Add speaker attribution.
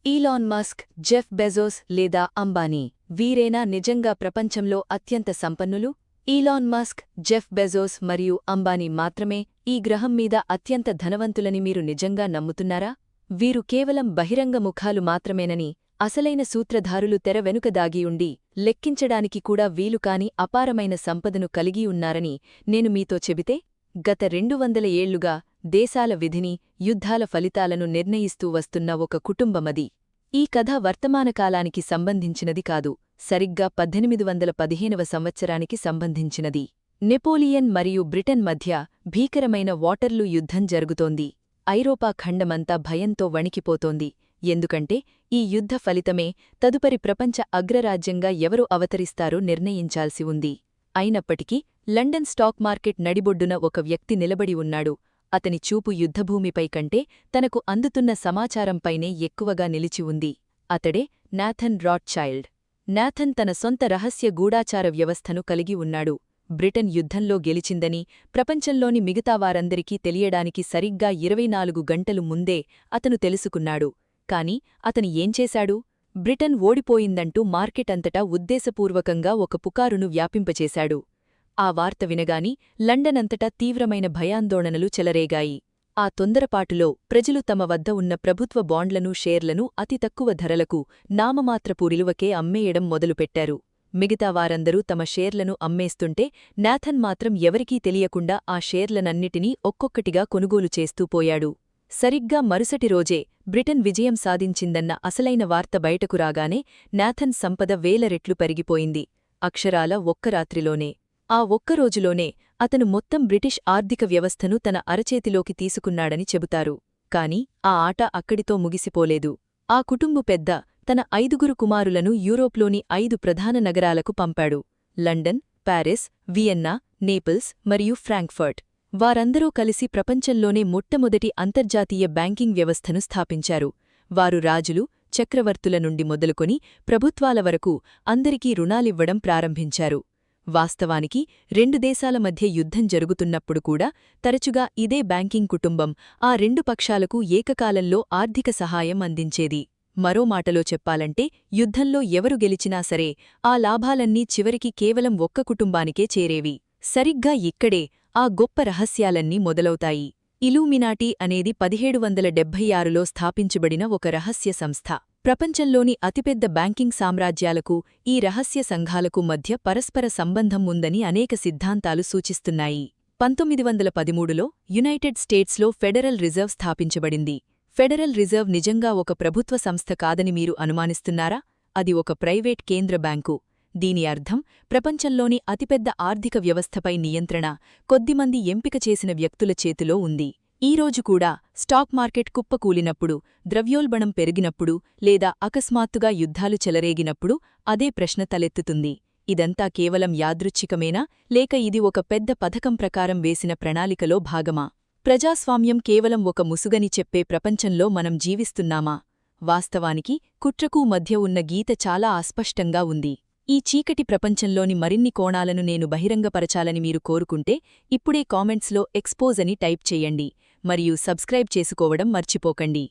Speaker 1: Elon Musk, Jeff Bezos లేదా అంబానీ వీరేనా నిజంగా ప్రపంచంలో అత్యంత సంపన్నులు? ఈలాన్ మస్క్, జెఫ్ బెజోస్ మరియు అంబానీ మాత్రమే ఈ గ్రహం మీద అత్యంత ధనవంతులని మీరు నిజంగా నమ్ముతున్నారా? వీరు కేవలం బహిరంగ ముఖాలు మాత్రమేనని, అసలైన సూత్రధారులు తెర వెనుక దాగియుండి లెక్కించడానికి కూడా వీలుకాని అపారమైన సంపదను కలిగి ఉన్నారని నేను మీతో చెబితే? గత 200 ఏళ్లుగా దేశాల విధిని, యుద్ధాల ఫలితాలను నిర్ణయిస్తూ వస్తున్న ఒక కుటుంబమది. ఈ కథ వర్తమానకాలానికి సంబంధించినది కాదు, సరిగ్గా 1815వ సంవత్సరానికి సంబంధించినది. నెపోలియన్ మరియు బ్రిటన్ మధ్య భీకరమైన వాటర్లూ యుద్ధం జరుగుతోంది. ఐరోపా ఖండమంతా భయంతో వణికిపోతోంది. ఎందుకంటే ఈ యుద్ధ ఫలితమే తదుపరి ప్రపంచ అగ్రరాజ్యంగా ఎవరు అవతరిస్తారో నిర్ణయించాల్సి ఉంది. అయినప్పటికీ లండన్ స్టాక్ మార్కెట్ నడిబొడ్డున ఒక వ్యక్తి నిలబడి ఉన్నాడు. అతని చూపు యుద్ధభూమిపై కంటే తనకు అందుతున్న సమాచారంపైనే ఎక్కువగా నిలిచి ఉంది. అతడే నాథన్ రాత్చైల్డ్. నాథన్ తన సొంత రహస్య గూఢాచార వ్యవస్థను కలిగి ఉన్నాడు. బ్రిటన్ యుద్ధంలో గెలిచిందని ప్రపంచంలోని మిగతా వారందరికీ తెలియడానికి సరిగ్గా 24 గంటలు ముందే అతను తెలుసుకున్నాడు. కాని అతను ఏం చేశాడు? బ్రిటన్ ఓడిపోయిందంటూ మార్కెట్ అంతటా ఉద్దేశపూర్వకంగా ఒక పుకారును వ్యాపింపచేశాడు. ఆ వార్త వినగాని లండన్ అంతటా తీవ్రమైన భయాందోళనలు చెలరేగాయి. ఆ తొందరపాటులో ప్రజలు తమ వద్ద ఉన్న ప్రభుత్వ బాండ్లను, షేర్లను అతి తక్కువ ధరలకు నామమాత్రపు విలువకే అమ్మేయడం మొదలుపెట్టారు. మిగతా వారందరూ తమ షేర్లను అమ్మేస్తుంటే నాథన్ మాత్రం ఎవరికీ తెలియకుండా ఆ షేర్లనన్నిటినీ ఒక్కొక్కటిగా కొనుగోలు చేస్తూ పోయాడు. సరిగ్గా మరుసటి రోజే బ్రిటన్ విజయం సాధించిందన్న అసలైన వార్త బయటకు రాగానే నాథన్ సంపద వేల రెట్లు పెరిగిపోయింది. అక్షరాల ఒక్క రాత్రిలోనే. ఆ ఒక్కరోజులోనే అతను మొత్తం బ్రిటిష్ ఆర్థిక వ్యవస్థను తన అరచేతిలోకి తీసుకున్నాడని చెబుతారు. కాని ఆ ఆట అక్కడితో ముగిసిపోలేదు. ఆ కుటుంబు పెద్ద తన 5 కుమారులను యూరోప్లోని 5 ప్రధాన నగరాలకు పంపాడు: లండన్, పారిస్, వియన్నా, నేపిల్స్ మరియు ఫ్రాంక్ఫర్ట్. వారందరూ కలిసి ప్రపంచంలోనే మొట్టమొదటి అంతర్జాతీయ బ్యాంకింగ్ వ్యవస్థను స్థాపించారు. వారు రాజులు, చక్రవర్తుల నుండి మొదలుకొని ప్రభుత్వాల వరకు అందరికీ రుణాలివ్వడం ప్రారంభించారు. వాస్తవానికి 2 దేశాల మధ్య యుద్ధం జరుగుతున్నప్పుడు కూడా తరచుగా ఇదే బ్యాంకింగ్ కుటుంబం ఆ 2 పక్షాలకు ఏకకాలంలో ఆర్థిక సహాయం అందించేది. మరో మాటలో చెప్పాలంటే యుద్ధంలో ఎవరు గెలిచినా సరే ఆ లాభాలన్నీ చివరికి కేవలం ఒక్క కుటుంబానికే చేరేవి. సరిగ్గా ఇక్కడే ఆ గొప్ప రహస్యాలన్నీ మొదలవుతాయి. ఇలూమినాటీ అనేది 1776లో స్థాపించబడిన ఒక రహస్య సంస్థ. ప్రపంచంలోని అతిపెద్ద బ్యాంకింగ్ సామ్రాజ్యాలకు ఈ రహస్య సంఘాలకు మధ్య పరస్పర సంబంధం ఉందని అనేక సిద్ధాంతాలు సూచిస్తున్నాయి. 1913లో యునైటెడ్ స్టేట్స్లో ఫెడరల్ రిజర్వ్ స్థాపించబడింది. ఫెడరల్ రిజర్వ్ నిజంగా ఒక ప్రభుత్వ సంస్థ కాదని మీరు అనుమానిస్తున్నారా? అది ఒక ప్రైవేట్ కేంద్ర బ్యాంకు. దీని అర్థం ప్రపంచంలోని అతిపెద్ద ఆర్థిక వ్యవస్థపై నియంత్రణ కొద్దిమంది ఎంపిక చేసిన వ్యక్తుల చేతిలో ఉంది. ఈరోజు కూడా స్టాక్ మార్కెట్ కుప్పకూలినప్పుడు, ద్రవ్యోల్బణం పెరిగినప్పుడు లేదా అకస్మాత్తుగా యుద్ధాలు చెలరేగినప్పుడు అదే ప్రశ్న తలెత్తుతుంది: ఇదంతా కేవలం యాదృచ్ఛికమేనా, లేక ఇది ఒక పెద్ద పథకం ప్రకారం వేసిన ప్రణాళికలో భాగమా? ప్రజాస్వామ్యం కేవలం ఒక ముసుగని చెప్పే ప్రపంచంలో మనం జీవిస్తున్నామా? వాస్తవానికి కుట్రకు మధ్య ఉన్న గీత చాలా అస్పష్టంగా ఉంది. ఈ చీకటి ప్రపంచంలోని మరిన్ని కోణాలను నేను బహిరంగపరచాలని మీరు కోరుకుంటే ఇప్పుడే కామెంట్స్లో ఎక్స్పోజ్ అని టైప్ చేయండి మరియు సబ్స్క్రైబ్ చేసుకోవడం మర్చిపోకండి.